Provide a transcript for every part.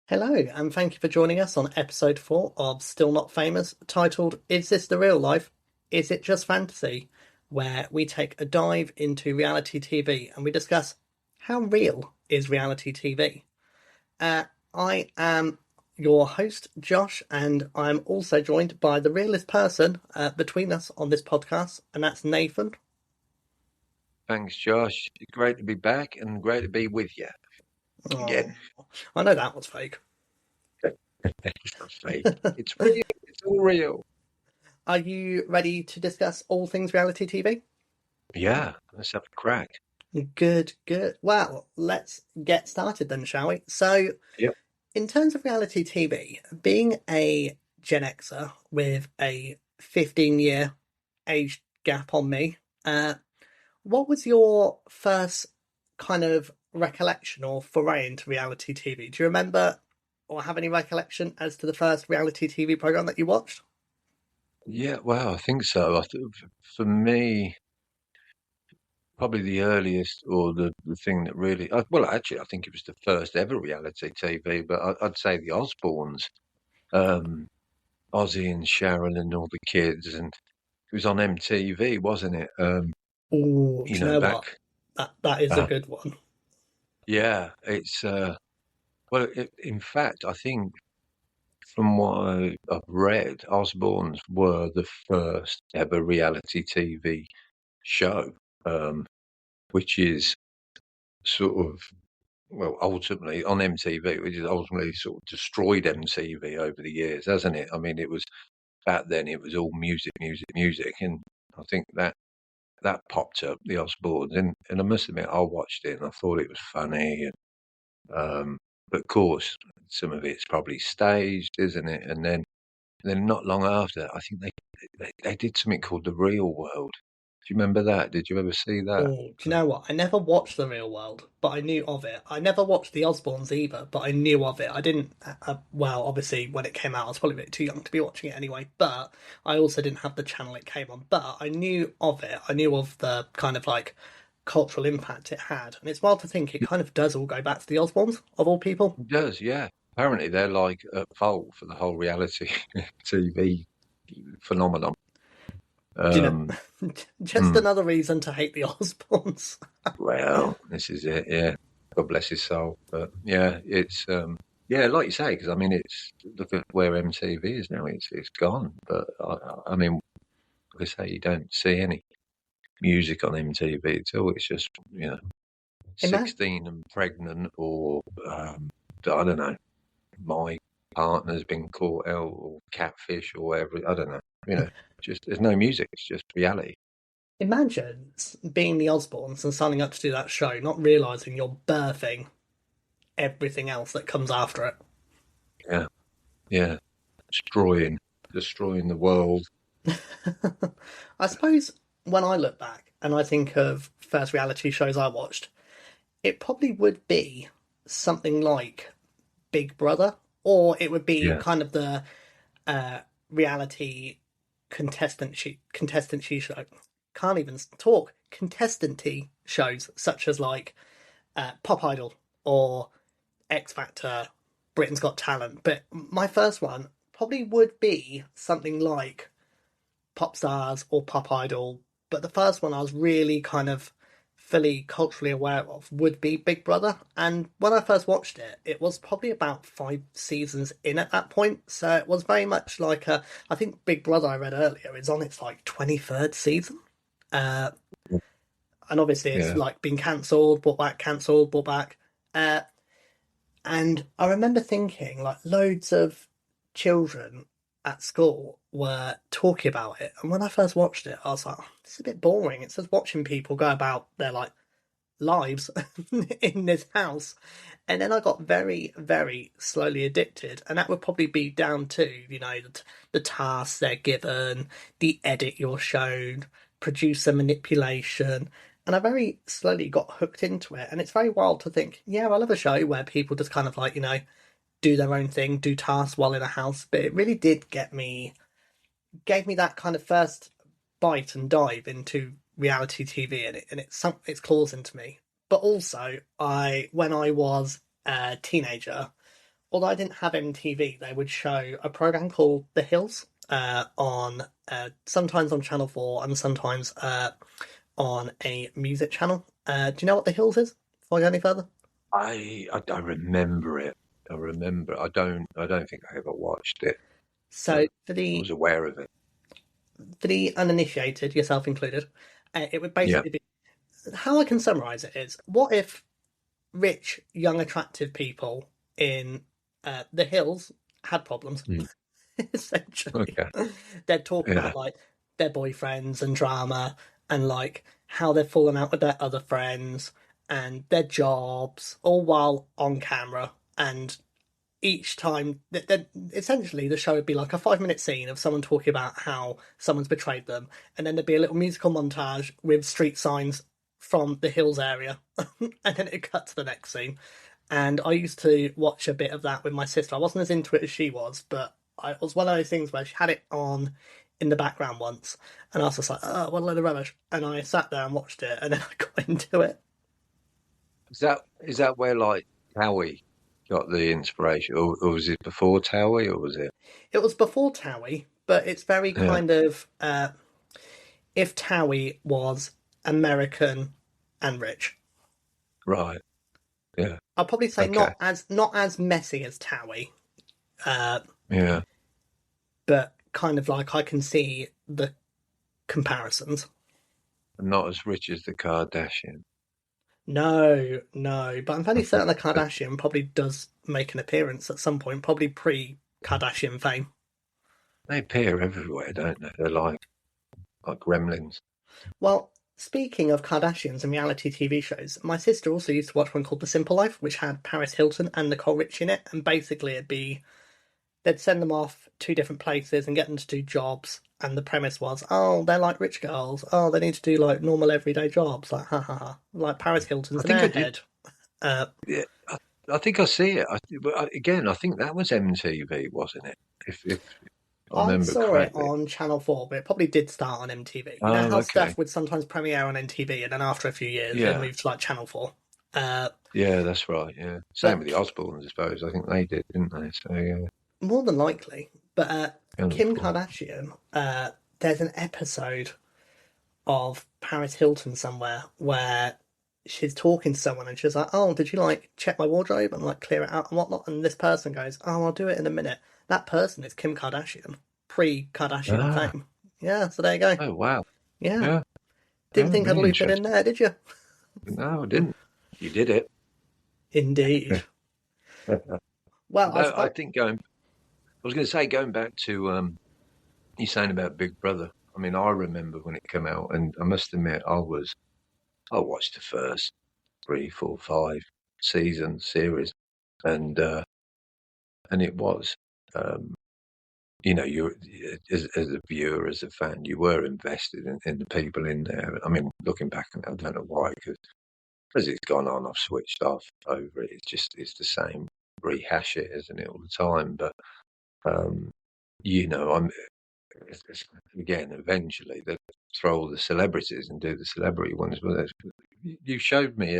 Hello, and thank you for joining us on episode 4 of Still Not Famous, titled Is This the Real Life? Is It Just Fantasy? Where we take a dive into reality TV and we discuss how real is reality TV. I am your host, Josh, and I'm also joined by the realest person between us on this podcast, and that's Nathan. Thanks, Josh. Great to be back and great to be with you Oh, again. I know that was fake. It's not fake. It's real. It's all real. Are you ready to discuss all things reality TV? Yeah, let's have a crack. Good, good. Well, let's get started then, shall we? So, Yep. in terms of reality TV, being a Gen Xer with a 15-year age gap on me, what was your first kind of recollection or foray into reality TV? Do you remember or have any recollection as to the first reality TV program that you watched? Yeah, well, I think so. For me, probably the earliest or the thing that really, well, actually, I think it was the first ever reality TV, but I'd say the Osbournes, um, Ozzy and Sharon and all the kids. And it was on MTV, wasn't it? Oh, do you know Back. what? That is a Uh, good one. yeah, well, in fact, I think from what I've read, Osbournes were the first ever reality TV show, um, which is sort of, well, ultimately on MTV, which is ultimately sort of destroyed MTV over the years, hasn't it? I mean, it was back then, it was all music, music, music. And I think that popped up, the Osbournes. And I must admit, I watched it and I thought it was funny. Um, but of course, some of it's probably staged, isn't it? And then not long after, I think they did something called The Real World. Do you remember that? Did you ever see that? Oh, do you know what? I never watched The Real World, but I knew of it. I never watched The Osbournes either, but I knew of it. I didn't, well, obviously, when it came out, I was probably a bit too young to be watching it anyway, but I also didn't have the channel it came on. But I knew of it. I knew of the kind of like cultural impact it had. And it's wild to think it kind of does all go back to The Osbournes, of all people. It does, yeah. Apparently, they're like at fault for the whole reality TV phenomenon. Do you Um, know, just hmm, another reason to hate The Osbournes. well, this is it, yeah. God bless his soul. But yeah, yeah, like you say, because I mean, look at where MTV is now. It's gone. But I mean, like I say, you don't see any music on MTV at all. It's just, 16 and pregnant, or I don't know, my partner's been caught out, or catfish, or whatever. I don't know. Just there's no music. It's just reality. Imagine being the Osbournes and signing up to do that show, not realizing you're birthing everything else that comes after it. Yeah, yeah, destroying the world. I suppose when I look back and I think of first reality shows I watched, it probably would be something like Big Brother, or it would be Yeah, kind of the uh, reality contestant show. Can't even talk. Contestanty shows such as like Pop Idol or X Factor, Britain's Got Talent. But my first one probably would be something like Pop Stars or Pop Idol. But the first one I was really kind of fully culturally aware of would be Big Brother. And when I first watched it, it was probably about 5 seasons in at that point. So it was very much like I think Big Brother I read earlier is on its like 23rd season. Uh, and obviously it's yeah, like been cancelled, brought back, cancelled, brought back. Uh, And I remember thinking, like, loads of children at school were talking about it. And when I first watched it, I was like, oh, this is a bit boring. It's just watching people go about their, like, lives in this house. And then I got very, very slowly addicted. And that would probably be down to, the tasks they're given, the edit you're shown, producer manipulation. And I very slowly got hooked into it. And it's very wild to think, yeah, I love a show where people just kind of like, do their own thing, do tasks while in a house. But it really did gave me that kind of first bite and dive into reality TV, and it sunk its claws into me. But also, when I was a teenager, although I didn't have MTV, they would show a program called The Hills on sometimes on Channel 4 and sometimes on a music channel. Do you know what The Hills is? Before I go any further. I don't remember it. I remember. I don't think I ever watched it. So But I was aware of it. for the uninitiated, yourself included, it would Yeah. basically be how I can summarize it is: what if rich, young, attractive people in the hills had problems? Mm. Essentially, Okay. they'd talk Yeah. about like their boyfriends and drama and like how they've fallen out with their other friends and their jobs, all while on camera. And each time, essentially, the show would be like a 5 minute scene of someone talking about how someone's betrayed them, and then there'd be a little musical montage with street signs from the hills area, and then it cut to the next scene. And I used to watch a bit of that with my sister. I wasn't as into it as she was, but it was one of those things where she had it on in the background once, and I was just like, "Oh, what a load of rubbish!" And I sat there and watched it, and then I got into it. Is that where like Howie got the inspiration, or was it before Towie, or was it? It was before Towie, but it's very Yeah. kind of if Towie was American and rich. Right. Yeah. I'll probably say Okay. not as messy as Towie, uh, Yeah. but kind of like I can see the comparisons. Not as rich as the Kardashian. No, no, but I'm fairly certain the Kardashian probably does make an appearance at some point, probably pre-Kardashian fame. They appear everywhere, don't they? They're like gremlins. Well, speaking of Kardashians and reality TV shows, my sister also used to watch one called The Simple Life, which had Paris Hilton and Nicole Richie in it, and basically it'd be they'd send them off to different places and get them to do jobs. And the premise was, oh, they're like rich girls. Oh, they need to do like normal everyday jobs. Like, ha ha ha. Like Paris I Hilton's an think I did. airhead. Uh, Yeah, I think I see it. Again, I think that was MTV, wasn't it? If I I remember saw it correctly. on Channel 4, but it probably did start on MTV. You know Oh, how okay. stuff would sometimes premiere on MTV and then after a few years it Yeah, moved to like Channel 4. Uh, yeah, that's right. Yeah, same with but the Osbournes, I suppose. I think they did, didn't they? So yeah, more than likely. But Channel Kim 4. Kardashian, there's an episode of Paris Hilton somewhere where she's talking to someone and she's like, "Oh, did you like check my wardrobe and like clear it out and whatnot?" And this person goes, "Oh, I'll do it in a minute." That person is Kim Kardashian, pre-Kardashian Ah, fame. Yeah, so there you go. oh wow. Yeah, Yeah, didn't oh, think I'd really loop it in interesting. there, did you? No, I didn't. You did it. Indeed. Well, I No, I suppose. think going. I was going to say going back to you saying about Big Brother. I mean, I remember when it came out, and I must admit, I watched the first three, four, five season series, and it was, um, you're as a viewer, as a fan, you were invested in the people in there. I mean, looking back, I don't know why, because as it's gone on, I've switched off over it. It's the same, rehash it, isn't it, all the time? But um, I'm again eventually they throw all the celebrities and do the celebrity ones. But you showed me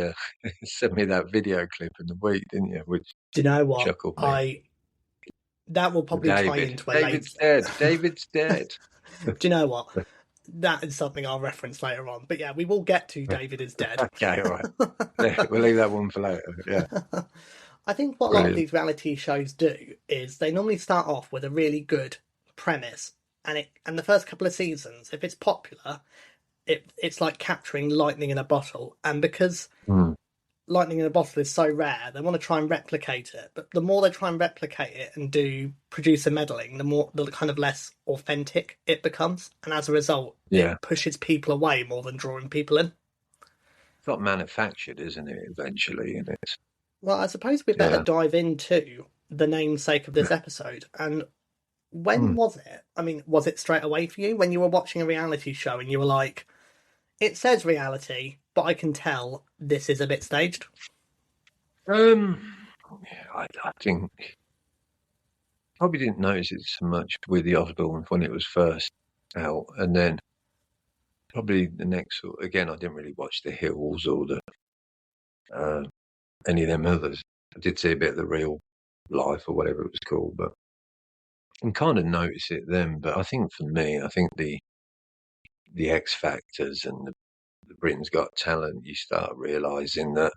sent me that video clip in the week, didn't you? Which Do you know what? chuckled me. I That will probably tie David. into a late. David's dead. David's dead. Do you know what? That is something I'll reference later on. But yeah, we will get to David is dead. Okay, all right. We'll leave that one for later. Yeah, I think what a lot of brilliant. these reality shows do is they normally start off with a really good premise, and the first couple of seasons, if it's popular, it's like capturing lightning in a bottle. And because Mm, lightning in a bottle is so rare, they want to try and replicate it. But the more they try and replicate it and do producer meddling, the kind of less authentic it becomes, and as a result, it yeah, pushes people away more than drawing people in. it's got manufactured, isn't it? Eventually, and it's Well, I suppose we better yeah. dive into the namesake of this episode. And when Mm. was it? I mean, was it straight away for you when you were watching a reality show and you were like, it says reality, but I can tell this is a bit staged? Um, yeah, I think probably didn't notice it so much with the Osbourne when it was first out, and then probably the next again. I didn't really watch the Hills or the uh, any of them others. I did see a bit of the Real Life or whatever it was called, but and kind of notice it then. But I think for me, I think the X Factors and the Britain's Got Talent, you start realizing that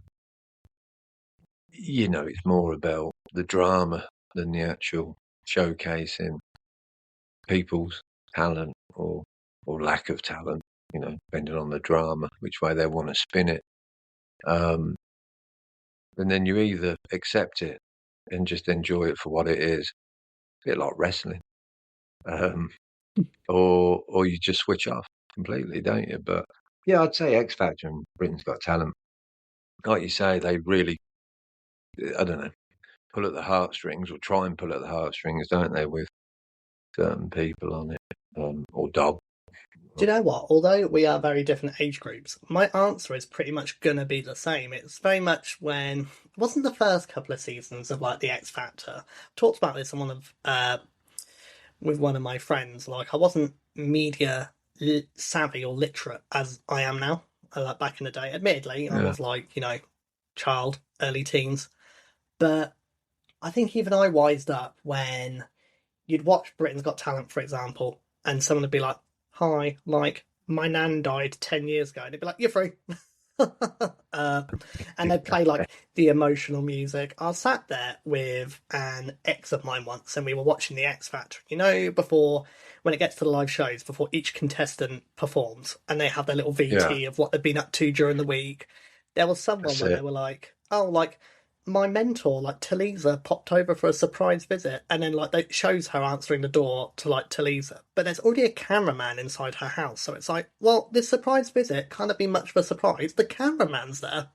it's more about the drama than the actual showcasing people's talent or lack of talent. Depending on the drama, which way they want to spin it. And then you either accept it and just enjoy it for what it is, a bit like wrestling, um, or you just switch off completely, don't you? But yeah, I'd say X Factor and Britain's Got Talent. Like you say, they really, I don't know, pull at the heartstrings or try and pull at the heartstrings, don't they, with certain people on it, or dog. Do you know what? Although we are very different age groups, my answer is pretty much gonna be the same. It's very much when it wasn't the first couple of seasons of like the X Factor. I talked about this on one of with one of my friends. Like I wasn't media savvy or literate as I am now. Like back in the day, admittedly, I Yeah, was like child, early teens, but I think even I wised up when you'd watch Britain's Got Talent, for example, and someone would be like, "Hi, like my nan died 10 years ago," and they'd be like, "You're free." uh, and they'd play like the emotional music. I sat there with an ex of mine once, and we were watching the X Factor. Before when it gets to the live shows, before each contestant performs, and they have their little yeah, VT of what they've been up to during the week. There was someone that's where they it. were like, "Oh, like my mentor, like Talisa, popped over for a surprise visit," and then like it shows her answering the door to like Talisa, but there's already a cameraman inside her house, so it's like, well, this surprise visit can't have been much of a surprise. The cameraman's there,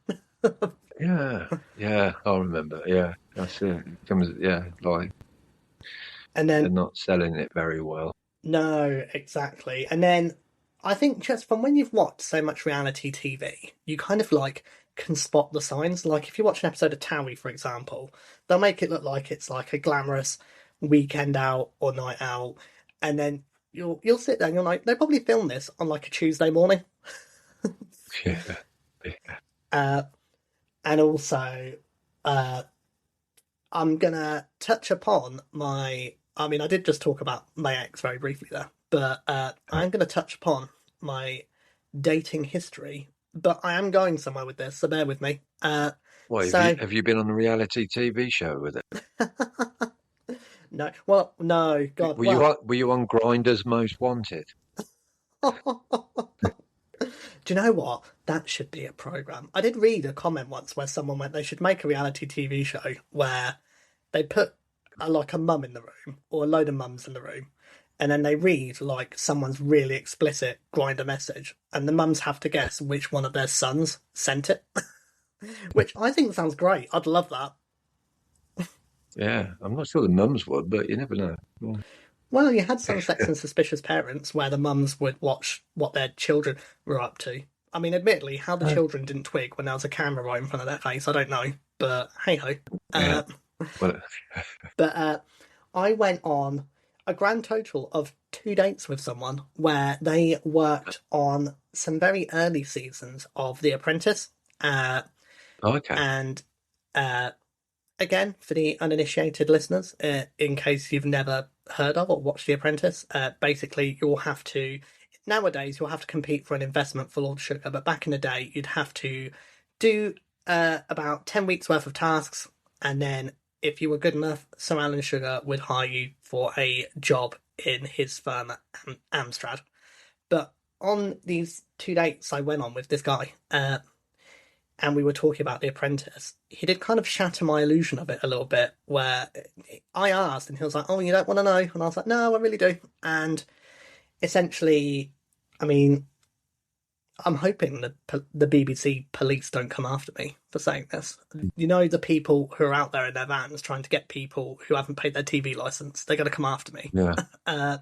Yeah, yeah, I remember. Yeah, that's it. It comes, yeah, like and they're then not selling it very well. no, exactly, and then I think just from when you've watched so much reality TV, you kind of like can spot the signs. Like if you watch an episode of Towie, for example, they'll make it look like it's like a glamorous weekend out or night out, and then you'll sit there and you're like, they probably filmed this on like a Tuesday morning. Yeah, yeah. Uh, and also, uh, I'm gonna touch upon my. I mean, I did just talk about my ex very briefly there, but I'm gonna touch upon my dating history. But I am going somewhere with this, so bear with me. Why have you So have you been on a reality TV show with it? no, well, no, God, Were you well. on Were you on Grinders Most Wanted? Do you know what? That should be a program. I did read a comment once where someone went they should make a reality TV show where they put like a mum in the room or a load of mums in the room, and then they read like someone's really explicit grinder message, and the mums have to guess which one of their sons sent it. Which I think sounds great. I'd love that. Yeah, I'm not sure the mums would, but you never know. Yeah. Well, you had some Sex and Suspicious Parents where the mums would watch what their children were up to. I mean, admittedly, how the children didn't twig when there was a camera right in front of their face, I don't know. But hey ho. Yeah. Uh, Well, but I went on a grand total of 2 dates with someone where they worked on some very early seasons of The Apprentice. Uh, okay. and uh, again, for the uninitiated listeners, in case you've never heard of or watched The Apprentice, basically you'll have to, nowadays, you'll have to compete for an investment for Lord Sugar, but back in the day, you'd have to do about 10 weeks worth of tasks, and then if you were good enough, Sir Alan Sugar would hire you for a job in his firm at Amstrad. But on these 2 dates I went on with this guy, and we were talking about The Apprentice, he did kind of shatter my illusion of it a little bit. Where I asked, and he was like, "Oh, you don't want to know?" And I was like, "No, I really do." And essentially, I mean, I'm hoping that the BBC police don't come after me for saying this. The people who are out there in their vans trying to get people who haven't paid their TV license, they're going to come after me. Yeah. Uh,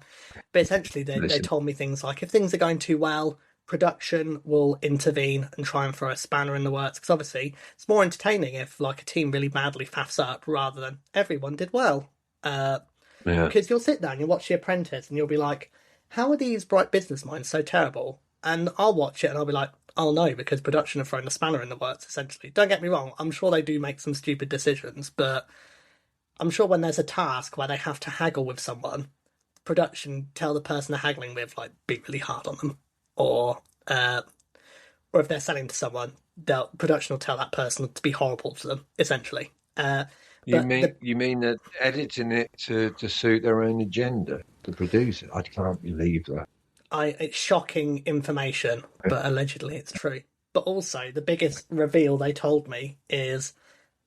but essentially, they Listen. told me things like if things are going too well, production will intervene and try and throw a spanner in the works. Because obviously, it's more entertaining if like a team really badly faffs up rather than everyone did well. Uh, Yeah. because you'll sit down, and you'll watch The Apprentice, and you'll be like, "How are these bright business minds so terrible?" And I'll watch it, and I'll be like, "Oh no," because production have thrown a spanner in the works. Essentially, don't get me wrong. I'm sure they do make some stupid decisions, but I'm sure when there's a task where they have to haggle with someone, production tell the person they're haggling with like be really hard on them, or uh, or if they're selling to someone, they'll production will tell that person to be horrible to them, essentially. You But mean the you mean that editing it to suit their own agenda, the producer? I can't believe that. it's shocking information, but allegedly it's true. But also, the biggest reveal they told me is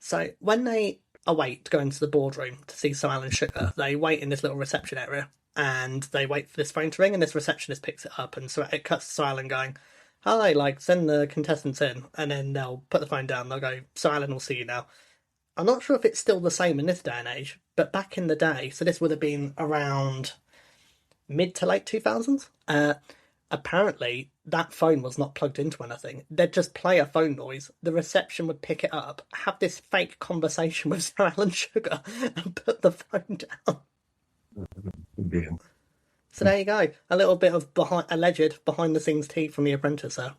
so when they await to go into the boardroom to see Sir Alan Sugar, they wait in this little reception area and they wait for this phone to ring, and this receptionist picks it up, and so it cuts to Sir Alan going, "Hi, like send the contestants in," and then they'll put the phone down. They'll go, "Sir Alan will see you now." I'm not sure if it's still the same in this day and age, but back in the day, so this would have been around mid to late 2000s. Apparently, that phone was not plugged into anything. They'd just play a phone noise. The reception would pick it up, have this fake conversation with Sir Alan Sugar, and put the phone down. Yeah. So there you go. A little bit of alleged behind the scenes tea from The Apprentice there.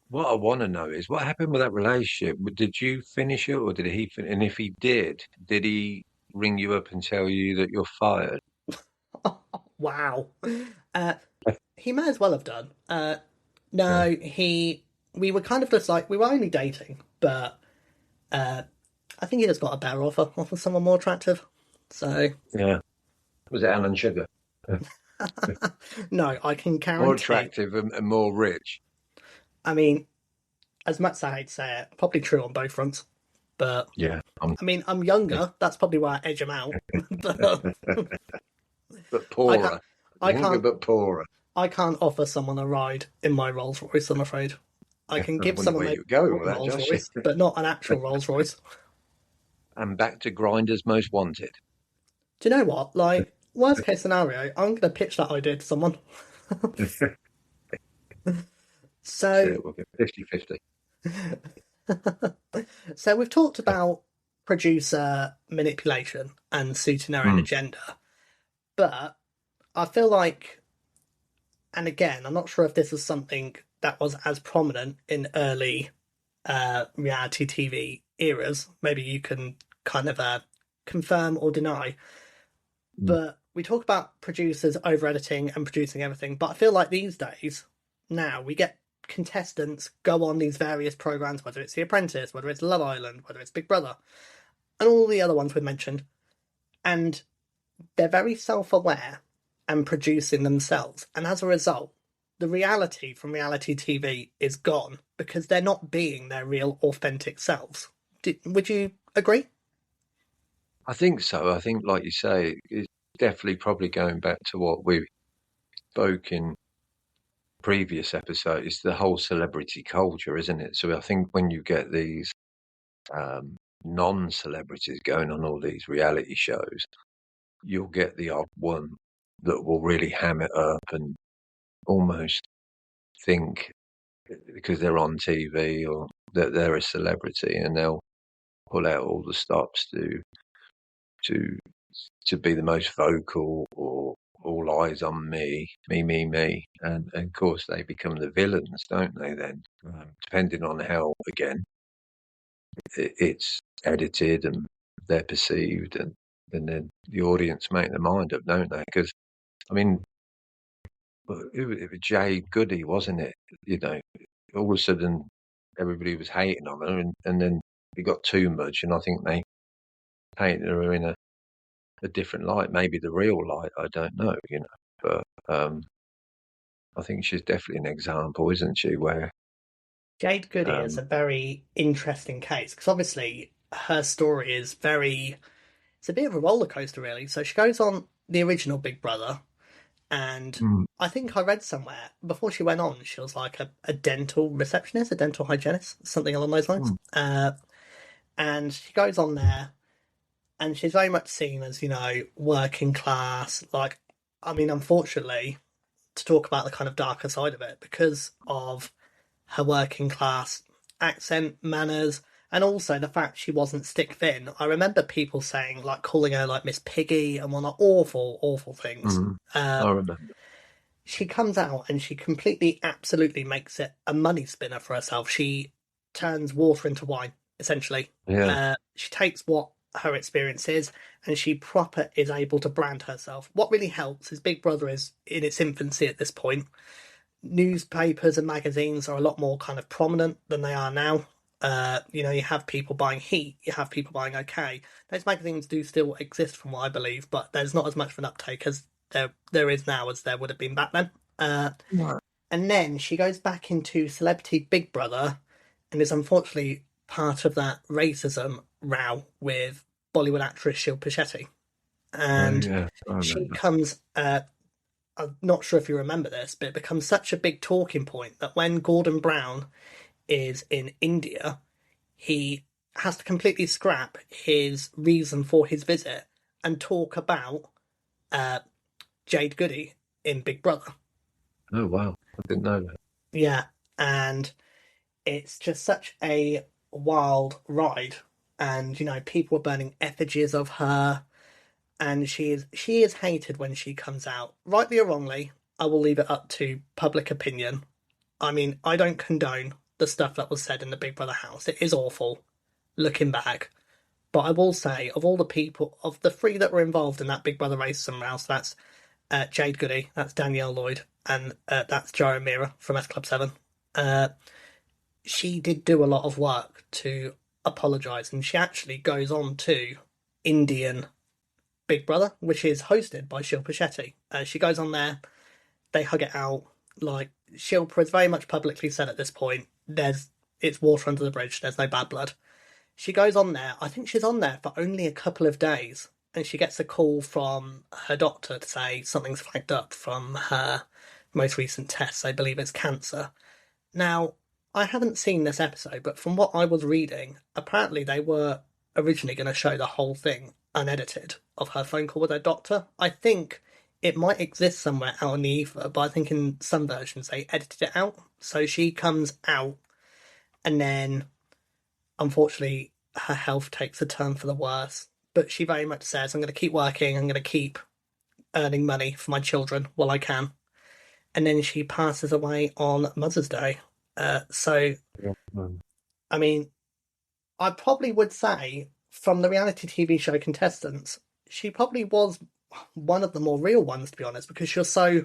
What I want to know is what happened with that relationship. Did you finish it, or did he? And if he did he ring you up and tell you that you're fired? Wow. Uh, he may as well have done. No, we were kind of just like, we were only dating, but uh, I think he just got a better offer someone more attractive. So, Yeah. Was it Alan Sugar? no, I can More guarantee. attractive and more rich. I mean, as much as I hate to say it, probably true on both fronts. But Yeah. I mean, I'm younger. That's probably why I edge him out. But But I can't. poorer. I Younger can't. but poorer. I can't offer someone a ride in my Rolls Royce. I'm afraid. I can I give wonder someone where a you go with that, Rolls Josh. Royce, but not an actual Rolls Royce. And back to Grinders Most Wanted. Do you know what? Like, worst case scenario, I'm going to pitch that idea to someone. So So, we'll get 50-50. so we've talked about producer manipulation and suiting their own Mm, agenda, but I feel like, and again, I'm not sure if this is something that was as prominent in early reality TV eras. Maybe you can kind of confirm or deny. mm, But we talk about producers over editing and producing everything. But I feel like these days, now we get contestants go on these various programs, whether it's The Apprentice, whether it's Love Island, whether it's Big Brother, and all the other ones we've mentioned, and they're very self-aware and producing themselves. And as a result, the reality from reality TV is gone because they're not being their real authentic selves. Would you agree? I think so. I think, like you say, it's definitely probably going back to what we spoke in previous episodes, it's the whole celebrity culture, isn't it? So I think when you get these non-celebrities going on all these reality shows, you'll get the odd one that will really ham it up and almost think because they're on TV or that they're a celebrity, and they'll pull out all the stops to to be the most vocal or all eyes on me, and of course they become the villains, don't they? Then, depending on how again it's edited and they're perceived, and then the audience make their mind up, don't they? Because I mean, it was Jade Goody, wasn't it? You know, all of a sudden everybody was hating on her, and then it got too much, and I think they painted her in a different light, maybe the real light. I don't know, but I think she's definitely an example, isn't she? Where Jade Goody is um, a very interesting case because obviously her story is very, it's a bit of a roller coaster, really. So she goes on the original Big Brother, and mm, I think I read somewhere before she went on, she was like a dental receptionist, a dental hygienist, something along those lines. mm, And she goes on there, and she's very much seen as, working class. Like, I mean, unfortunately, to talk about the kind of darker side of it, because of her working class accent, manners, and also the fact she wasn't stick thin. I remember people saying, like, calling her like Miss Piggy and whatnot, awful, awful things. mm, Uh, I remember. she comes out and she completely, absolutely makes it a money spinner for herself. She turns water into wine, essentially. Yeah, She takes what her experiences, and she proper is able to brand herself. What really helps is Big Brother is in its infancy at this point. Newspapers and magazines are a lot more kind of prominent than they are now. You have people buying Heat, you have people buying OK. Those magazines do still exist, from what I believe, but there's not as much of an uptake as there is now as there would have been back then. Right. And then she goes back into Celebrity Big Brother, and is unfortunately part of that racism row with Bollywood actress Shilpa Shetty. Oh And yeah, I she remember. comes I'm not sure if you remember this, but it becomes such a big talking point that when Gordon Brown is in India, he has to completely scrap his reason for his visit and talk about uh, Jade Goody in Big Brother. Oh wow, I didn't know that. Yeah, and it's just such a wild ride. And people are burning effigies of her, and she is hated when she comes out, rightly or wrongly. I will leave it up to public opinion. I mean, I don't condone the stuff that was said in the Big Brother house. It is awful, looking back. But I will say, of all the people, of the three that were involved in that Big Brother racism rouse, that's Jade Goody, that's Danielle Lloyd, and that's Jara Mira from S Club 7. Uh, she did do a lot of work to apologise, and she actually goes on to Indian Big Brother, which is hosted by Shilpa Shetty. She goes on there, they hug it out. Like, Shilpa has very much publicly said at this point, it's water under the bridge, there's no bad blood. She goes on there, I think she's on there for only a couple of days, and she gets a call from her doctor to say something's flagged up from her most recent tests. I believe it's cancer. Now, I haven't seen this episode, but from what I was reading, apparently they were originally going to show the whole thing unedited of her phone call with her doctor. I think it might exist somewhere out in the ether, but I think in some versions they edited it out. So she comes out, and then unfortunately her health takes a turn for the worse. But she very much says, I'm going to keep working, I'm going to keep earning money for my children while I can. And then she passes away on Mother's Day. So, Yeah. I mean, I probably would say from the reality TV show contestants, she probably was one of the more real ones, to be honest, because she was so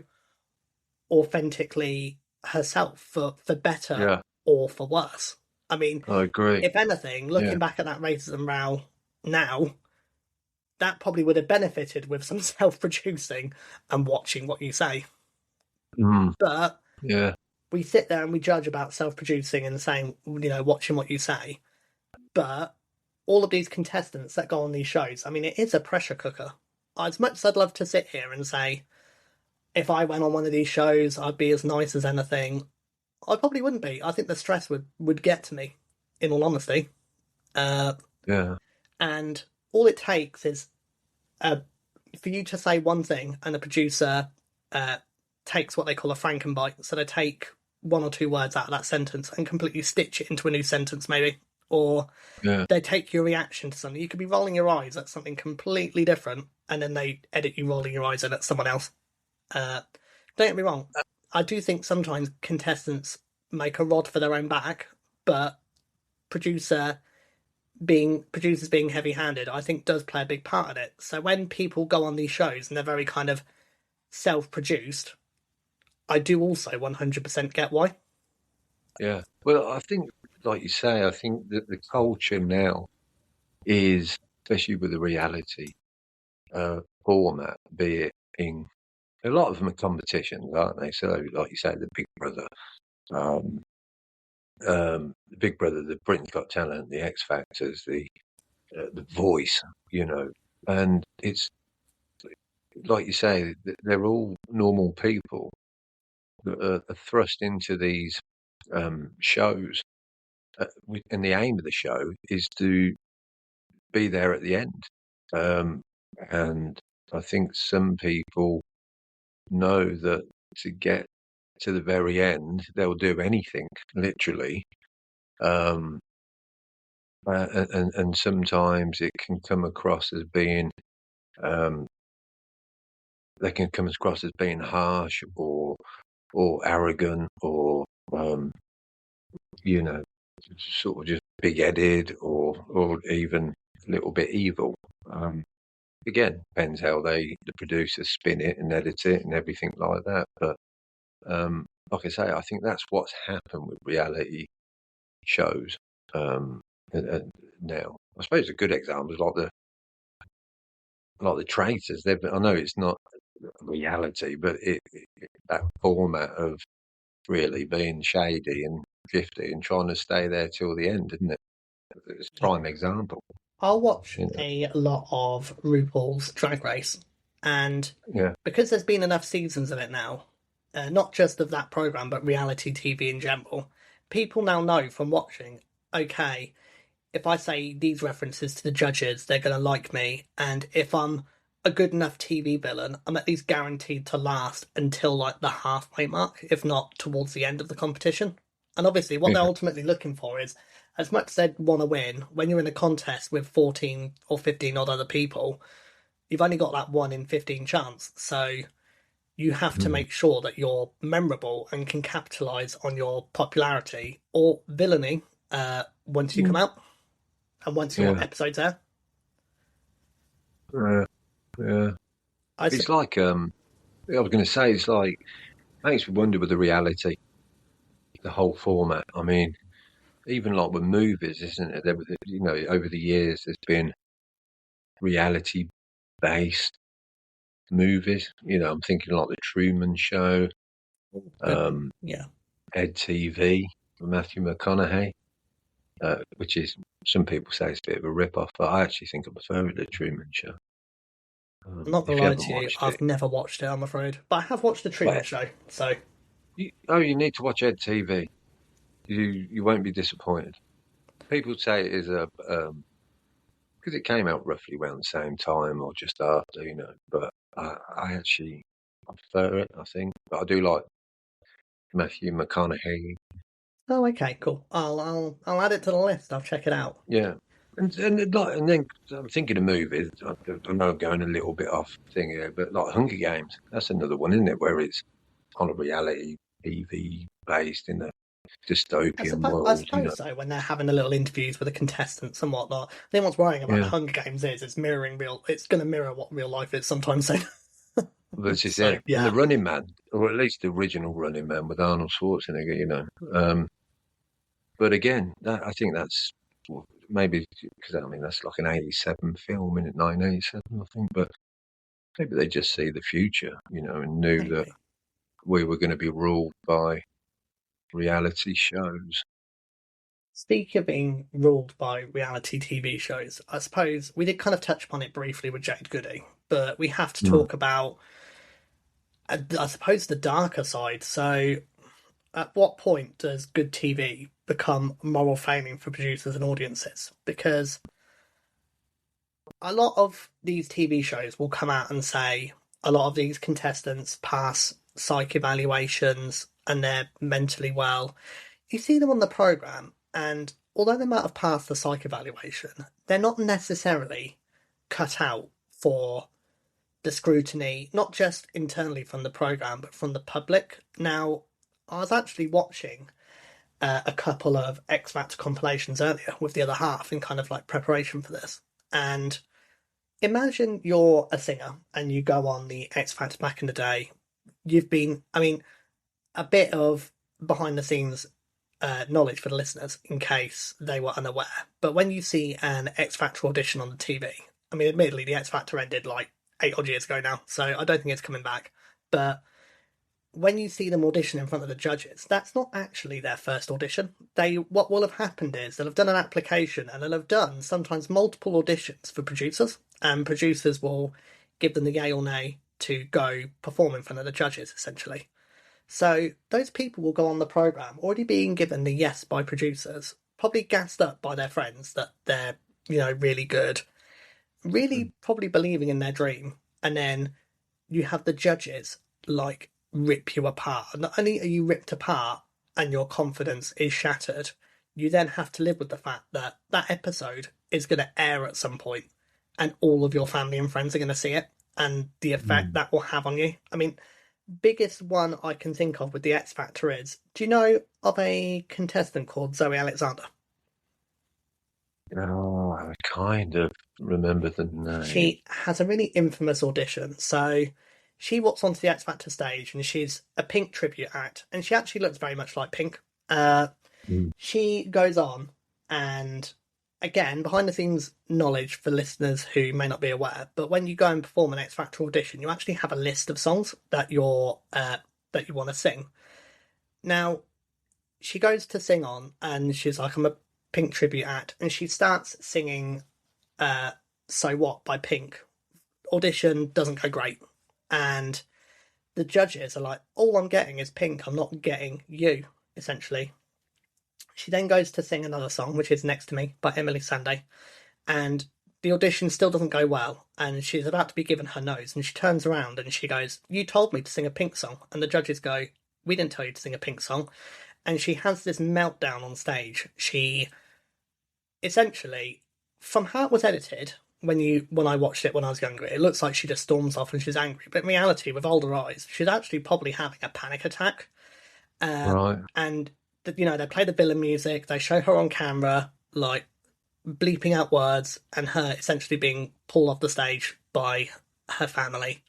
authentically herself, for better Yeah, or for worse. I mean, I agree. if anything, Yeah. looking back at that racism row now, that probably would have benefited with some self-producing and watching what you say. Mm, But yeah. we sit there and we judge about self-producing and saying, watching what you say. But all of these contestants that go on these shows, I mean, it is a pressure cooker. As much as I'd love to sit here and say, if I went on one of these shows, I'd be as nice as anything, I probably wouldn't be. I think the stress would get to me, in all honesty. Uh, Yeah. and all it takes is uh, for you to say one thing, and the producer uh, takes what they call a frankenbite. So they take one or two words out of that sentence and completely stitch it into a new sentence, maybe. Or Yeah. they take your reaction to something. You could be rolling your eyes at something completely different, and then they edit you rolling your eyes at someone else. Uh, don't get me wrong. I do think sometimes contestants make a rod for their own back, but producer producers being heavy-handed, I think does play a big part in it. So when people go on these shows and they're very kind of self-produced, I do also 100% get why. Yeah. Well, I think, like you say, I think that the culture now is, especially with the reality format, be it in a lot of them are competitions, aren't they? So, like you say, the um, the Big Brother, the Britain's Got Talent, the X Factors, the Voice, you know, and it's like you say, they're all normal people that are thrust into these shows, and the aim of the show is to be there at the end. Um, and I think some people know that to get to the very end, they'll do anything, literally. Um, and sometimes it can come across as being, um, they can come across as being harsh or arrogant or you know, sort of just big-headed or even a little bit evil. Um, Again, depends how the producers spin it and edit it and everything like that. But like I say, I think that's what's happened with reality shows um, now. I suppose a good example is like the Traitors. I know it's not reality, but that format of really being shady and drifty and trying to stay there till the end, isn't it? It's a Yeah. prime example. I'll watch You know? a lot of RuPaul's Drag Race, and Yeah. because there's been enough seasons of it now, not just of that program, but reality TV in general, people now know from watching, okay, if I say these references to the judges, they're going to like me, and if I'm a good enough TV villain, I'm at least guaranteed to last until like the halfway mark, if not towards the end of the competition. And obviously, what they're Yeah. ultimately looking for is, as much as they'd want to win, when you're in a contest with 14 or 15 odd other people, you've only got that 1 in 15 chance. So you have to Mm. make sure that you're memorable and can capitalize on your popularity or villainy once you come Mm. out and once your Yeah. episode's there. Yeah. Yeah. I It's sup- like I was going to say it's like makes me wonder with the reality, the whole format. I mean, even like with movies, isn't it? Over the years, there's been reality based movies. I'm thinking like the Truman Show, Good one. um, Yeah. Ed TV, with Matthew McConaughey, which is some people say it's a bit of a rip off, but I actually think I prefer it to the Truman Show. I'm not gonna If you lie haven't to you, watched it, I've never watched it, I'm afraid. But I have watched the Truman but Show, so you need to watch Ed TV. You won't be disappointed. People say it is a because it came out roughly around the same time or just after, But I actually I prefer it, I think. But I do like Matthew McConaughey. oh okay, cool. I'll add it to the list. I'll check it out. Yeah, and then I'm thinking of movies. I know I'm going a little bit off thing here, but like Hunger Games, that's another one, isn't it? Where it's on a reality TV based in a dystopian I world. suppose so. When they're having the little interviews with the contestants and whatnot, I think what's worrying about the Yeah, Hunger Games is it's mirroring real. It's going to mirror what real life is sometime soon. this is So it. And the yeah, Running Man, or at least the original Running Man with Arnold Schwarzenegger. But again, I think that's maybe because I mean that's like an '87 film in 1987, I think. But maybe they just see the future, and knew that maybe. we were going to be ruled by reality shows. Speaking of being ruled by reality TV shows, I suppose we did kind of touch upon it briefly with Jade Goody, but we have to Mm. talk about, I suppose, the darker side. So, at what point does good TV become moral failing for producers and audiences? Because a lot of these TV shows will come out and say a lot of these contestants pass psych evaluations and they're mentally well. You see them on the program, and although they might have passed the psych evaluation, they're not necessarily cut out for the scrutiny, not just internally from the program, but from the public. Now, I was actually watching a couple of X Factor compilations earlier with the other half in kind of like preparation for this. And imagine you're a singer and you go on the X Factor back in the day. You've been, I mean, a bit of behind the scenes knowledge for the listeners in case they were unaware. But when you see an X Factor audition on the TV, I mean, admittedly, the X Factor ended like 8 odd years ago now, so I don't think it's coming back. But when you see them audition in front of the judges, that's not actually their first audition. What will have happened is they'll have done an application and they'll have done sometimes multiple auditions for producers, and producers will give them the yay or nay to go perform in front of the judges, essentially. So those people will go on the program already being given the yes by producers, probably gassed up by their friends that they're, really good, really probably believing in their dream, and then you have the judges like rip you apart. Not only are you ripped apart and your confidence is shattered, you then have to live with the fact that that episode is going to air at some point and all of your family and friends are going to see it and the effect Mm. that will have on you. I mean, biggest one I can think of with the X Factor is, do you know of a contestant called Zoe Alexander? Oh, I kind of remember the name. She has a really infamous audition. So she walks onto the X Factor stage and she's a Pink tribute act, and she actually looks very much like Pink. Uh, Mm. she goes on, and again, behind the scenes knowledge for listeners who may not be aware, but when you go and perform an X Factor audition, you actually have a list of songs that you want to sing. Now, she goes to sing on, and she's like, "I'm a Pink tribute act," and she starts singing uh, "So What" by Pink. Audition doesn't go great, and the judges are like, "All I'm getting is Pink. I'm not getting you." Essentially, she then goes to sing another song, which is "Next to Me" by Emily Sandé, and the audition still doesn't go well. And she's about to be given her nose, and she turns around and she goes, "You told me to sing a Pink song," and the judges go, "We didn't tell you to sing a Pink song." And she has this meltdown on stage. She essentially, from how it was edited, when I watched it when I was younger, it looks like she just storms off and she's angry. But in reality, with older eyes, she's actually probably having a panic attack. Uh, Right. and they play the villain music, they show her on camera like bleeping out words, and her essentially being pulled off the stage by her family.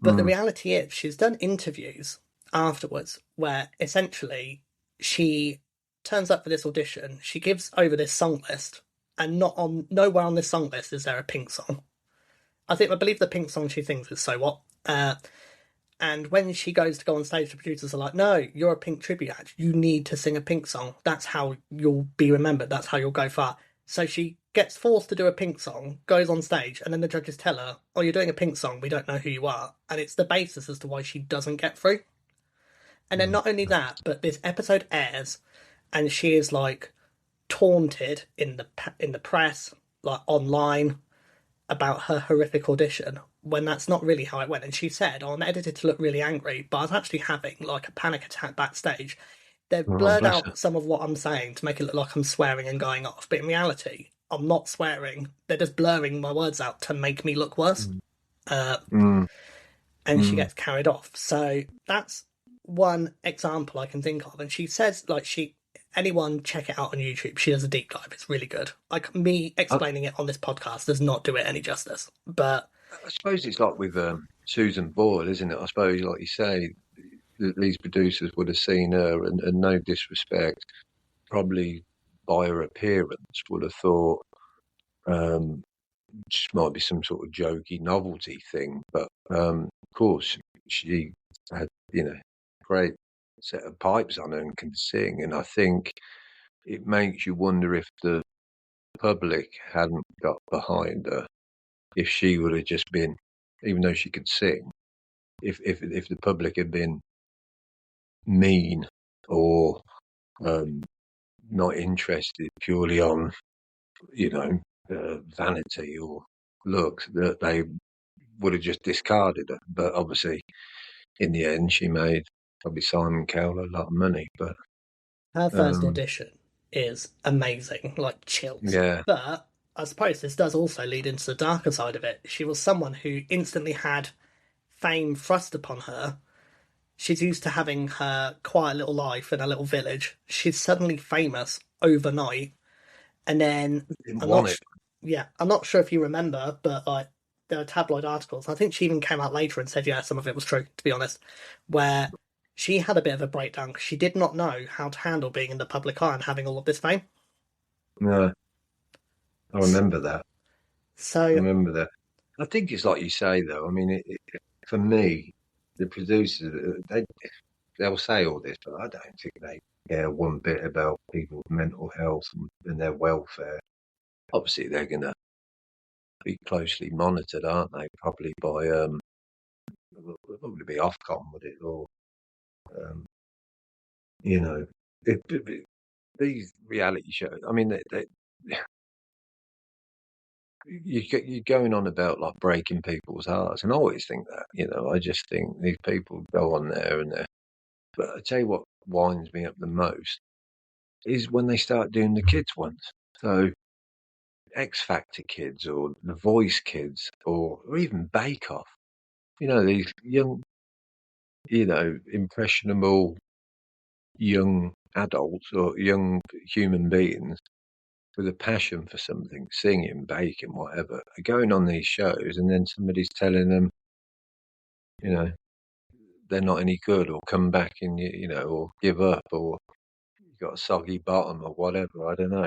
But the Mm. reality is, she's done interviews afterwards where essentially she turns up for this audition, she gives over this song list, and not on nowhere on this song list is there a Pink song. I believe the Pink song she sings is "So What." And when she goes to go on stage, the producers are like, "No, you're a Pink tribute act. You need to sing a Pink song. That's how you'll be remembered. That's how you'll go far." So she gets forced to do a Pink song, goes on stage, and then the judges tell her, "Oh, you're doing a Pink song. We don't know who you are." And it's the basis as to why she doesn't get through. And then Mm. not only that, but this episode airs, and she is like taunted in the press, like online, about her horrific audition, when that's not really how it went. And she said, "Oh, I'm edited to look really angry, but I was actually having like a panic attack backstage." They've Oh, blurred bless her. out some of what I'm saying to make it look like I'm swearing and going off, but in reality, I'm not swearing. They're just blurring my words out to make me look worse. Mm. Uh, Mm. and she Mm. gets carried off. So that's one example I can think of. And she says, like, anyone check it out on YouTube. She does a deep dive. It's really good. Like, me I, explaining it on this podcast does not do it any justice. But I suppose it's like with Susan Boyle, isn't it? I suppose, like you say, these producers would have seen her, and no disrespect, probably by her appearance, would have thought um, just might be some sort of jokey novelty thing. But of course, she had, great set of pipes on her and can sing. And I think it makes you wonder if the public hadn't got behind her, if she would have just been, even though she could sing, if the public had been mean or um, not interested purely on, you know, vanity or looks, that they would have just discarded her. But obviously, in the end, she made probably Simon Cowell a lot of money. But her first um, audition is amazing, like chills. yeah, But I suppose this does also lead into the darker side of it. She was someone who instantly had fame thrust upon her. She's used to having her quiet little life in a little village. She's suddenly famous overnight, and then didn't I'm want not, it. yeah, I'm not sure if you remember, but like there were tabloid articles. I think she even came out later and said, yeah, some of it was true, to be honest, where she had a bit of a breakdown because she did not know how to handle being in the public eye and having all of this fame. No, I remember that. I So remember that. I think it's like you say, though. I mean, for me, the producers, they'll say all this, but I don't think they care one bit about people's mental health and their welfare. Obviously, they're going to be closely monitored, aren't they? Probably by probably be Ofcom with it, or um, you know, these reality shows. I mean, you're going on about like breaking people's hearts, and I always think that. I just think these people go on there and they're. But I tell you what winds me up the most is when they start doing the kids ones. So X Factor kids or The Voice kids or even Bake Off. These young, impressionable young adults or young human beings with a passion for something, singing, baking, whatever, are going on these shows, and then somebody's telling them, you know, they're not any good, or come back and or give up, or you got a soggy bottom, or whatever. I don't know.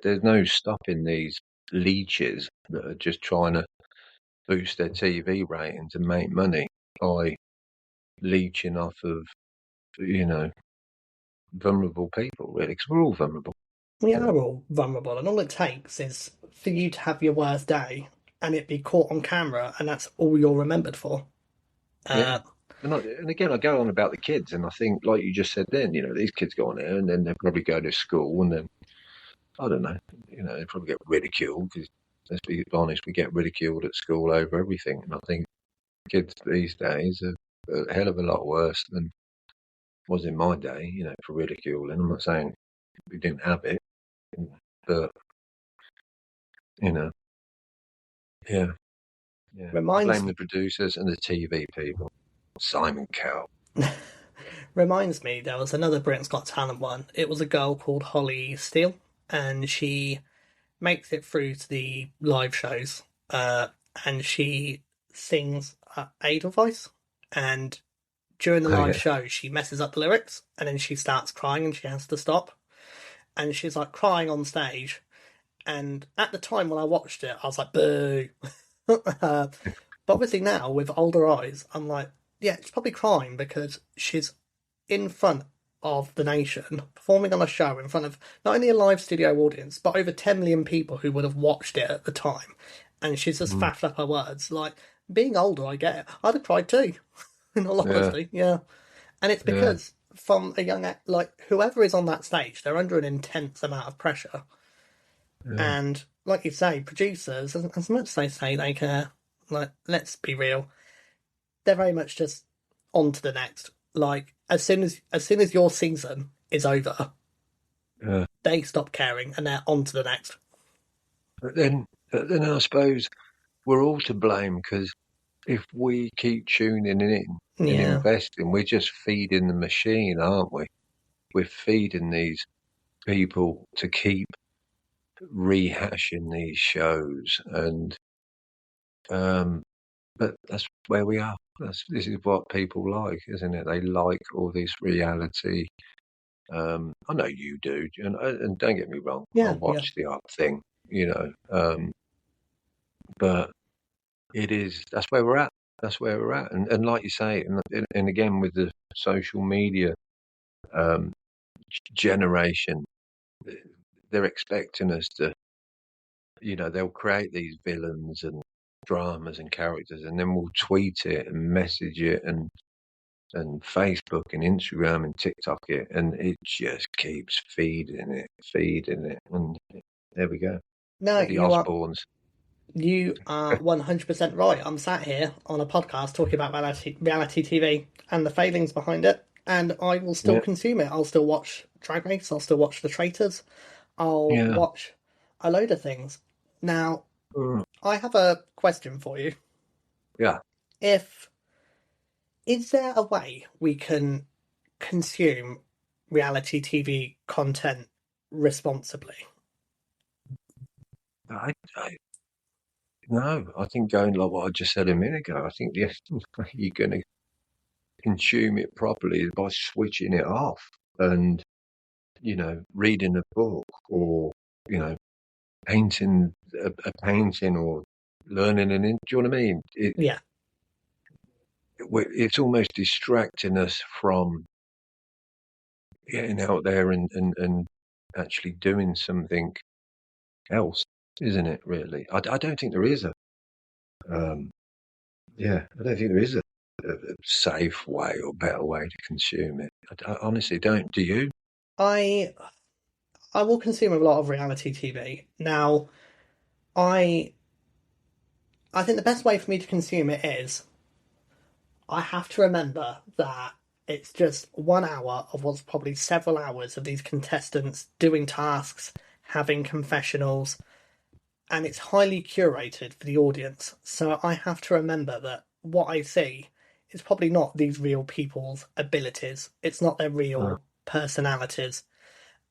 There's no stopping these leeches that are just trying to boost their TV ratings and make money by leeching off of you know vulnerable people, really, because we're all vulnerable. We You know. are all vulnerable, and all it takes is for you to have your worst day and it be caught on camera, and that's all you're remembered for. Yeah. Uh, And again, I go on about the kids, and I think, like you just said, then these kids go on here, and then they probably go to school, and then I don't know, they probably get ridiculed because, let's be honest, we get ridiculed at school over everything, and I think kids these days are a hell of a lot worse than was in my day, for ridiculing. I'm not saying we didn't have it, but you know, yeah, yeah. I reminds blame the producers and the TV people. Simon Cowell. reminds me, there was another Britain's Got Talent one. It was a girl called Holly Steele, and she makes it through to the live shows, and she sings Edelweiss, and during the Oh live yeah, show, she messes up the lyrics, and then she starts crying, and she has to stop, and she's like crying on stage. And at the time when I watched it, I was like, "Boo!" But obviously now, with older eyes, I'm like, "Yeah, she's probably crying because she's in front of the nation, performing on a show in front of not only a live studio audience, but over 10 million people who would have watched it at the time. And she's just mm, faffed up her words. Like, being older, I get it. I'd have cried too, in all yeah, honesty, yeah. And it's yeah, because from a young, like, whoever is on that stage, they're under an intense amount of pressure. yeah, And, like you say, producers, as much as they say they care, like, let's be real, they're very much just on to the next. Like as soon as your season is over, yeah. they stop caring and they're on to the next. But then I suppose we're all to blame because if we keep tuning in and Yeah, investing, we're just feeding the machine, aren't we? We're feeding these people to keep rehashing these shows, and um, but that's where we are. This is what people like, isn't it? They like all this reality. I know you do, and don't get me wrong, I yeah, yeah. watch the odd thing, but that's where we're at. That's where we're at, and like you say, and again with the social media um, generation, they're expecting us to, they'll create these villains and dramas and characters, and then we'll tweet it and message it and Facebook and Instagram and TikTok it, and it just keeps feeding it, and there we go. No, We're the Osborns. you are 100% right. I'm sat here on a podcast talking about reality TV and the failings behind it, and I will still Yeah, consume it. I'll still watch Drag Race. I'll still watch The Traitors. I'll yeah, watch a load of things. Now, mm, I have a question for you. yeah. If Is there a way we can consume reality TV content responsibly? I no, I think going like what I just said a minute ago. I think the only way you're going to consume it properly is by switching it off and reading a book, or you know painting a painting, or learning do you know what I mean? Yeah. It's almost distracting us from getting out there and actually doing something else, isn't it? Really, I don't think there is a um, yeah, I don't think there is a safe way or better way to consume it. I honestly don't. Do you? I I will consume a lot of reality TV. Now, I I think the best way for me to consume it is I have to remember that it's just 1 hour of what's probably several hours of these contestants doing tasks, having confessionals, and it's highly curated for the audience. So I have to remember that what I see is probably not these real people's abilities. It's not their Uh, real personalities.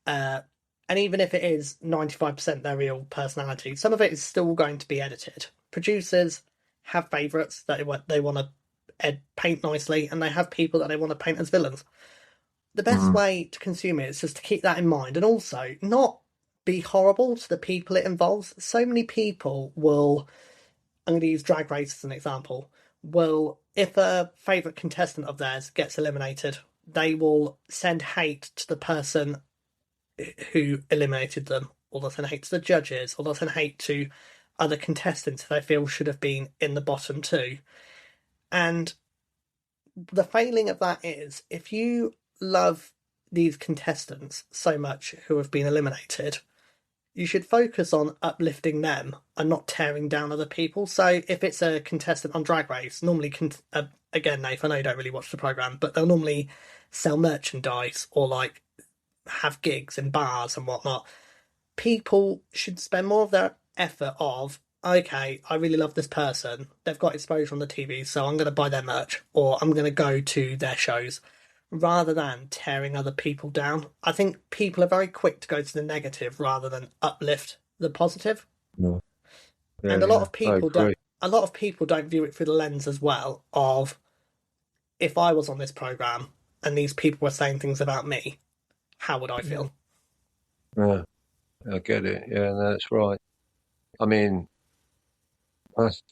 Uh, and even if it is 95% their real personality, some of it is still going to be edited. Producers have favourites that they want to paint nicely, and they have people that they want to paint as villains. The best Mm. way to consume it is just to keep that in mind and also not be horrible to the people it involves. So many people will, I'm going to use Drag Race as an example, will, if a favourite contestant of theirs gets eliminated, they will send hate to the person who eliminated them, or they'll send hate to the judges, or they'll send hate to other contestants who they feel should have been in the bottom two. And the failing of that is if you love these contestants so much who have been eliminated, you should focus on uplifting them and not tearing down other people. So if it's a contestant on Drag Race, normally, again, Nath, I know you don't really watch the program, but they'll normally sell merchandise or like have gigs in bars and whatnot. People should spend more of their effort of, okay, I really love this person. They've got exposure on the TV, so I'm going to buy their merch or I'm going to go to their shows rather than tearing other people down. I think people are very quick to go to the negative rather than uplift the positive. Yeah, And yeah, a lot yeah. of I people don't agree. a lot of people don't view it through the lens as well of if I was on this program and these people were saying things about me, how would I Yeah, feel? yeah, I get it. Yeah, no, that's right. I mean, I was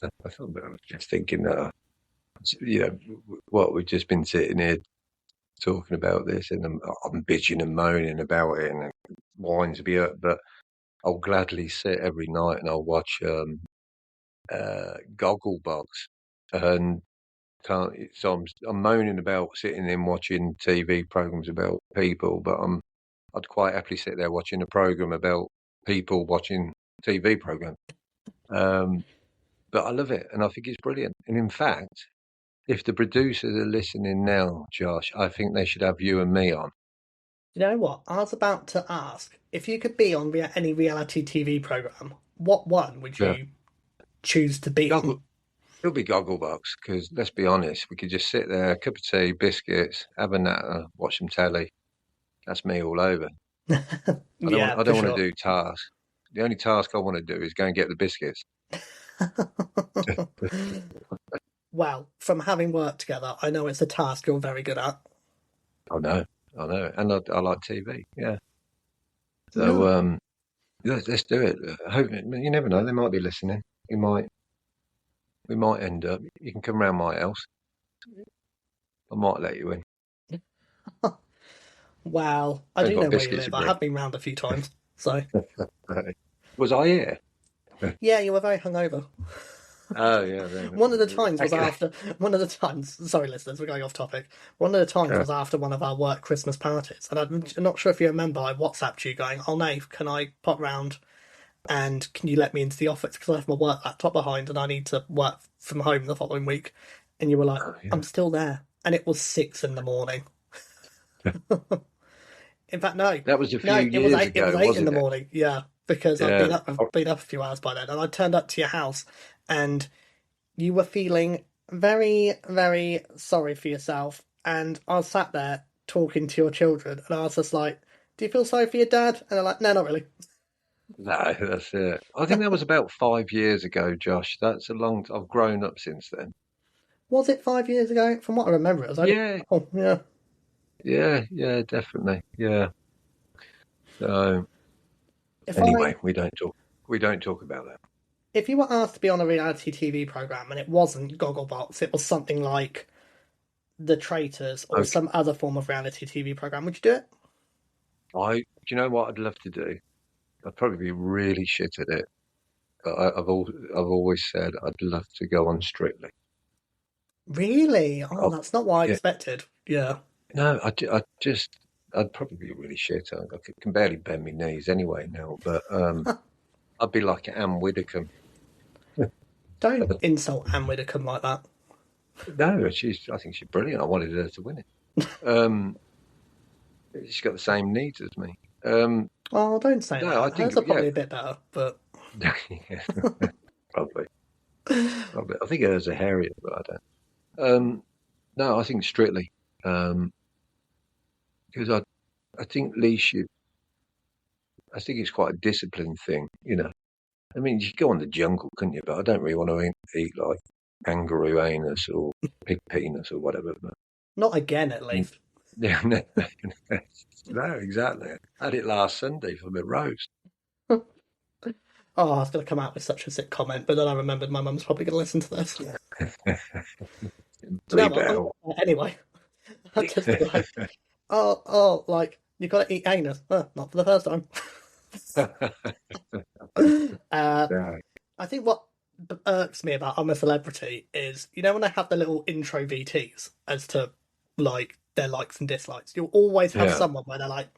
just thinking that, what we've just been sitting here talking about this, and I'm bitching and moaning about it, and it winds me up. But I'll gladly sit every night and I'll watch Gogglebox, and can't. So I'm moaning about sitting and watching TV programs about people, but I'd quite happily sit there watching a program about people watching TV program. Um, but I love it, and I think it's brilliant. And in fact, if the producers are listening now, Josh, I think they should have you and me on. You know what? I was about to ask if you could be on any reality TV program, what one would Yeah, you choose to be on? Goggle. It'll be Gogglebox because let's be honest, we could just sit there, a cup of tea, biscuits, have a natter, watch some telly. That's me all over. Yeah, I for don't want to sure. do tasks. The only task I want to do is go and get the biscuits. Well, from having worked together, I know it's a task you're very good at. I know, and I like TV. Yeah, so No. let's do it. I hope you never know; they might be listening. We might end up. You can come round my house. I might let you in. Well, I Depends do what know where you biscuits live. you I bring. have been round a few times. So, Was I here? yeah, you were very hungover. Oh yeah, then One of the times was okay. after one of the times. Sorry, listeners, we're going off topic. One of the times Uh, was after one of our work Christmas parties, and I'm not sure if you remember. I WhatsApped you going, "Oh, Nave, can I pop round and can you let me into the office because I left my work laptop behind and I need to work from home the following week?" And you were like, oh, "I'm yeah. still there," and it was 6 in the morning. In fact, no, That was a few no, it was years eight. It was ago, 8 in the wasn't it? morning. Yeah, because I'd been Yeah. up. I've been up a few hours by then, and I turned up to your house, and you were feeling very, very sorry for yourself. And I was sat there talking to your children, and I was just like, "Do you feel sorry for your dad?" And they're like, "No, not really." No, that's it. I think that was about 5 years ago, Josh. That's a long. I've grown up since then. Was it 5 years ago? From what I remember, it was only. Yeah, Oh, yeah. yeah, yeah, definitely. Yeah. So If anyway, I, we don't talk about that. if you were asked to be on a reality TV program and it wasn't Gogglebox, it was something like The Traitors or Okay. some other form of reality TV program, would you do it? Do you know what I'd love to do? I'd probably be really shit at it, but I've always said I'd love to go on Strictly. Really? Oh, Oh, that's not what I yeah. expected. Yeah. No, I'd probably be really shit. Can barely bend my knees anyway now, but I'd be like Anne Widdecombe. Don't insult Anne Widdecombe like that. No, I think she's brilliant. I wanted her to win it. Um, she's got the same needs as me. Oh, don't say No, I that. think, Hers are yeah, probably a bit better, but yeah, probably, probably. I think hers are hairier, but I don't. No, I think Strictly, because I think Lee should. I think it's quite a disciplined thing, you know. I mean, you could go on the jungle, couldn't you? But I don't really want to eat like kangaroo anus or pig penis or whatever. But Not again, at mm, least. yeah, no, no, exactly. I had it last Sunday for my roast. Oh, I was going to come out with such a sick comment, but then I remembered my mum's probably going to listen to this. Do you know Bleep what? it I'm out. anyway. I'd just be like, like you got to eat anus. Not for the first time. uh, Yeah, I think what irks me about I'm a Celebrity is, when they have the little intro VTs as to like their likes and dislikes, you'll always have yeah, someone where they're like,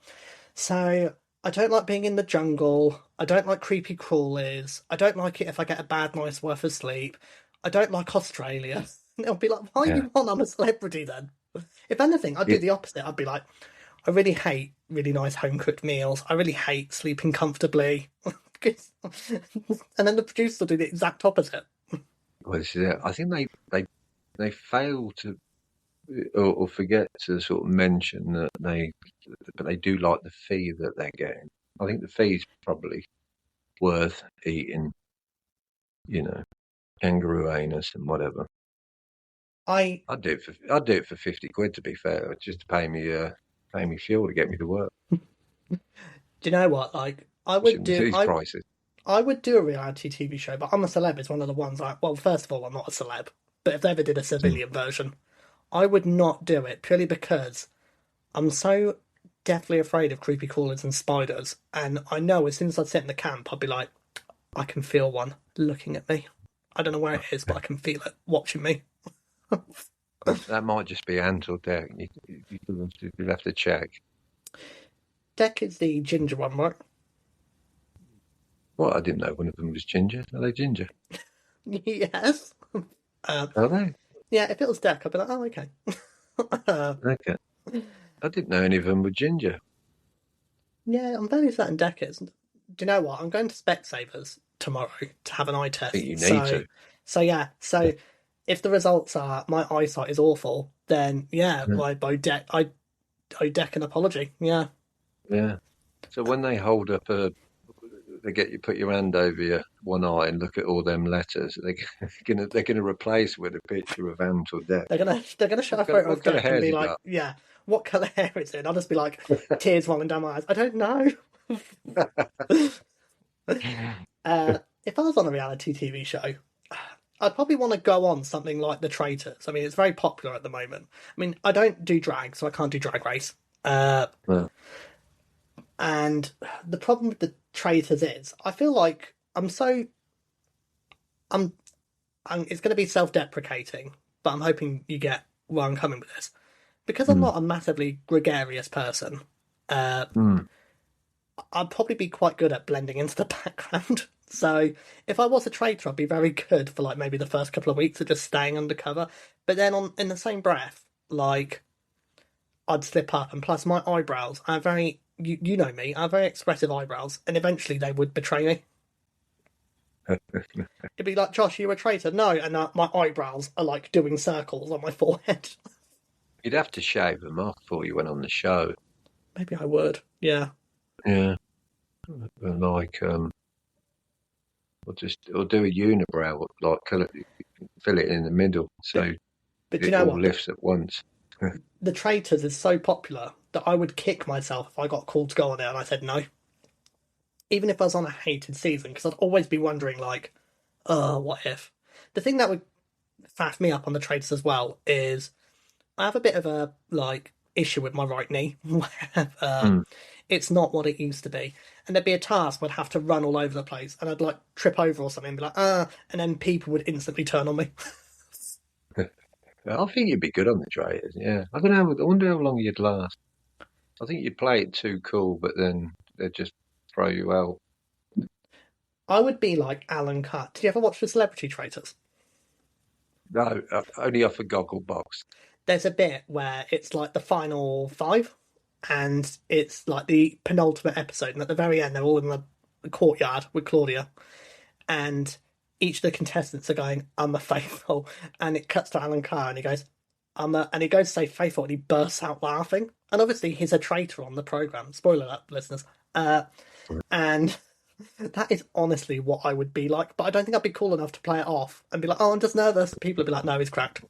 so I don't like being in the jungle. I don't like creepy crawlies. I don't like it if I get a bad night's worth of sleep. I don't like Australia. And it'll be like, why yeah. you want I'm a Celebrity then? If anything, I'd do It, the opposite. I'd be like, I really hate really nice home cooked meals. I really hate sleeping comfortably. And then the producer will do the exact opposite. well, this is it. I think they fail to or forget to sort of mention that but they do like the fee that they're getting. I think the fee's probably worth eating, you know, kangaroo anus and whatever. I I'd do it for 50 quid to be fair, just to pay me fuel to get me to work. Do you know what? Like, These prices. I would do a reality TV show, but I'm a Celeb is one of the ones. Like, well, first of all, I'm not a celeb, but if they ever did a Mm. civilian version, I would not do it purely because I'm so deathly afraid of creepy crawlers and spiders, and I know as soon as I'd sit in the camp, I'd be like, I can feel one looking at me. I don't know where it is, but I can feel it watching me. That might just be ant or deck. You'll have to check. Deck is the ginger one, right? Well, I didn't know one of them was ginger. Are they ginger? Yes. Uh, Are they? yeah, if it was Deck, I'd be like, oh, okay. uh, Okay. I didn't know any of them were ginger. yeah, I'm fairly certain Deck is. Do you know what? I'm going to Specsavers tomorrow to have an eye I think test. you need So, to. so yeah. So if the results are my eyesight is awful, then yeah, Yeah. I owe Deck an apology. Yeah, Yeah. So when they hold up they get you put your hand over your one eye and look at all them letters. They're gonna replace with a picture of ant or deck. they're gonna show a photo What of kind of Deck and hair's be he like, got? yeah, what colour hair is it? And I'll just be like, tears rolling down my eyes. I don't know. If I was on a reality TV show, I'd probably want to go on something like The Traitors. I mean, it's very popular at the moment. I mean, I don't do drag, so I can't do Drag Race. Well, And the problem with The Traitors is, I feel like I'm, it's going to be self-deprecating, but I'm hoping you get where I'm coming with this. Because I'm mm, not a massively gregarious person, uh, mm, I'd probably be quite good at blending into the background. So if I was a traitor, I'd be very good for like maybe the first couple of weeks of just staying undercover. But then on in the same breath, like I'd slip up, and plus my eyebrows are very you know me, I have very expressive eyebrows, and eventually they would betray me. It'd be like, Josh, you a traitor? No, and my eyebrows are like doing circles on my forehead. you'd have to shave them off before you went on the show. Maybe I would. Yeah. Yeah, like or do a unibrow, like fill it in the middle But so you it know all what? lifts at once. The Traitors is so popular that I would kick myself if I got called to go on it and I said no. Even if I was on a hated season, because I'd always be wondering, like, oh, what if? The thing that would faff me up on the Traitors as well is I have a bit of a, like, issue with my right knee, where Mm. it's not what it used to be. And there'd be a task where I'd have to run all over the place, and I'd, like, trip over or something and be like, and then people would instantly turn on me. I think you'd be good on the traitors. Yeah, I don't know. I wonder how long you'd last. I think you'd play it too cool, but then they'd just throw you out. I would be like Alan Carr. Did you ever watch The Celebrity Traitors? No, only off a goggle box. There's a bit where it's like the final five, and it's like the penultimate episode, and at the very end, they're all in the courtyard with Claudia, and each of the contestants are going, "I'm a faithful," and it cuts to Alan Carr, and he goes, "I'm a," and he goes to say faithful, and he bursts out laughing, and obviously he's a traitor on the program. Spoiler alert, listeners. And that is honestly what I would be like. But I don't think I'd be cool enough to play it off and be like, "Oh, I'm just nervous." People would be like, "No, he's cracked."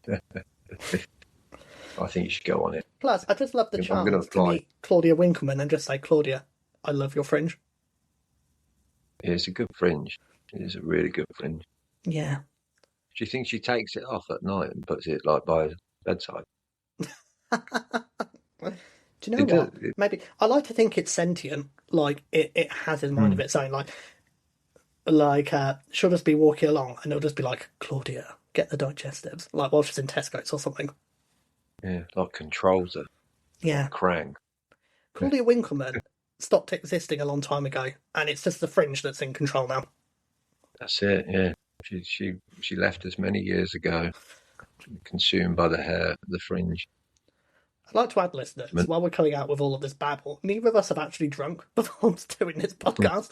I think you should go on it. Plus, I just love the I'm going to chance to apply. meet Claudia Winkleman and just say, "Claudia, I love your fringe." It's a good fringe. It is a really good fringe. Yeah. Do you think she takes it off at night and puts it like by her bedside? Do you know It does. what? Maybe I like to think it's sentient, like it has a mind of its own. She'll just be walking along and it'll just be like, Claudia, get the digestives, like while she's in Tesco's or something. Yeah, like controls her, Yeah. like Krang. Claudia Winkleman stopped existing a long time ago, and it's just the fringe that's in control now. That's it. Yeah, she left us many years ago, consumed by the hair, the fringe. I'd like to add, listeners, while we're coming out with all of this babble, neither of us have actually drunk before doing this podcast.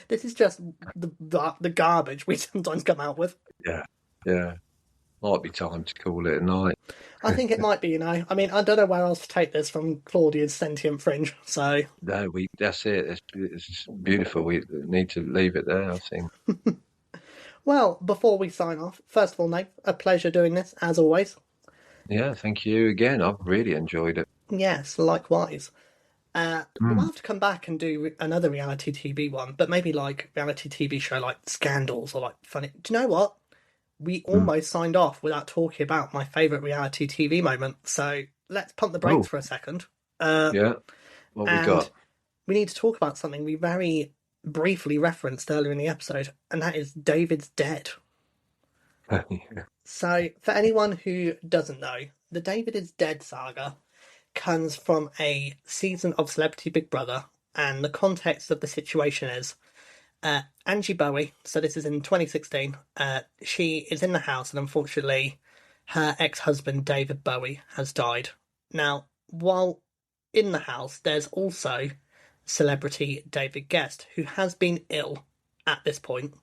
This is just the garbage we sometimes come out with. Yeah, yeah. Might be time to call it a night. I think it might be, I mean, I don't know where else to take this from Claudia's sentient fringe, so... No, that's it. It's beautiful. We need to leave it there, I think. Well, before we sign off, first of all, Nate, a pleasure doing this, as always. Yeah, thank you again. I've really enjoyed it. Yes, likewise. We'll have to come back and do another reality TV one, but maybe like reality TV show like Scandals or like funny. Do you know what? We almost signed off without talking about my favourite reality TV moment. So let's pump the brakes for a second. Yeah, what we And got? we need to talk about something we very briefly referenced earlier in the episode, and that is David's dead. So, for anyone who doesn't know, the David is Dead saga comes from a season of Celebrity Big Brother, and the context of the situation is Angie Bowie, so this is in 2016, she is in the house, and unfortunately, her ex-husband David Bowie has died. Now, while in the house, there's also celebrity David Guest, who has been ill at this point.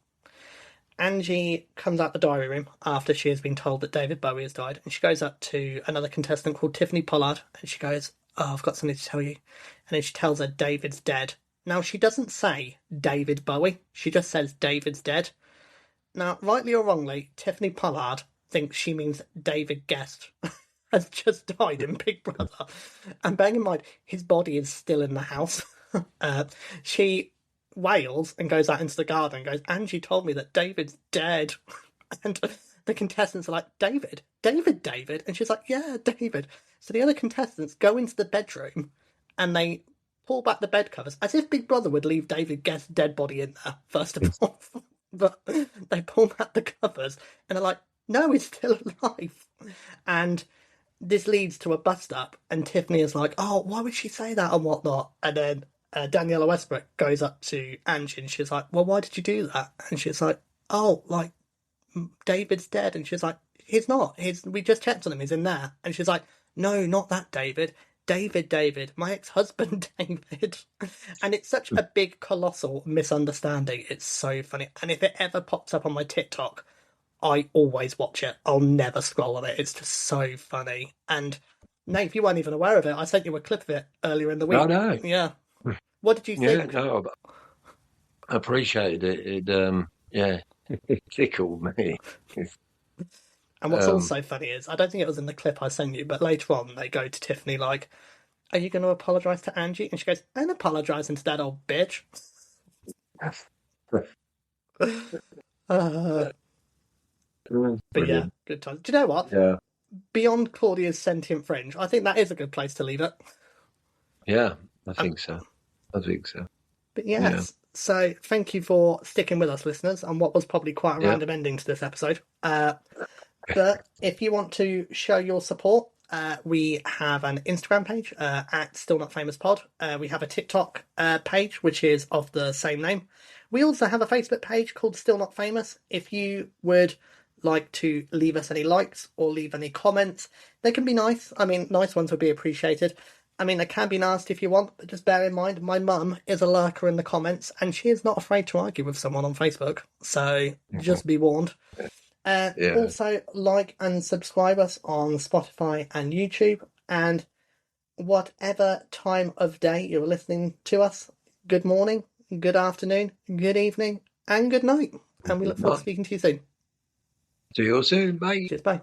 Angie comes out the diary room after she has been told that David Bowie has died, and she goes up to another contestant called Tiffany Pollard, and she goes, "Oh, I've got something to tell you." And then she tells her David's dead. Now, she doesn't say David Bowie, she just says David's dead. Now, rightly or wrongly, Tiffany Pollard thinks she means David Guest has just died in Big Brother. And bearing in mind, his body is still in the house. She wails and goes out into the garden and goes, "Angie told me that David's dead." And the contestants are like, "David? David?" And she's like, "Yeah, David." So the other contestants go into the bedroom and they pull back the bed covers, as if Big Brother would leave David Guest's dead body in there, first of all. But they pull back the covers and they're like, "No, he's still alive." And this leads to a bust up, and Tiffany is like, "Oh, why would she say that and whatnot?" And then Daniela Westbrook goes up to Angie and she's like, "Well, why did you do that?" And she's like, "Oh, like, David's dead." And she's like, "He's not. We just checked on him. He's in there." And she's like, "No, not that David. David, my ex-husband, David." And it's such a big, colossal misunderstanding. It's so funny. And if it ever pops up on my TikTok, I always watch it. I'll never scroll on it. It's just so funny. And Nate, you weren't even aware of it. I sent you a clip of it earlier in the week. Oh, no. Yeah. What did you Yeah, think? no, I appreciated it. Yeah, it tickled me. And what's also funny is, I don't think it was in the clip I sent you, but later on they go to Tiffany like, "Are you going to apologise to Angie?" And she goes, "I'm apologising to that old bitch." But yeah, Brilliant. good time. Do you know what? Yeah, Beyond Claudia's sentient fringe, I think that is a good place to leave it. yeah, I think so. I think so. But Yeah, yes, so thank you for sticking with us, listeners, on what was probably quite a yeah. random ending to this episode. But if you want to show your support, we have an Instagram page at Still Not Famous Pod. We have a TikTok page, which is of the same name. We also have a Facebook page called Still Not Famous. If you would like to leave us any likes or leave any comments, they can be nice. I mean, nice ones would be appreciated. I mean, they can be nasty if you want, but just bear in mind, my mum is a lurker in the comments, and she is not afraid to argue with someone on Facebook. So just be warned. Yeah. Also, like and subscribe us on Spotify and YouTube. And whatever time of day you're listening to us, good morning, good afternoon, good evening, and good night. And we Good look forward to night. speaking to you soon. See you soon, mate. Cheers, bye.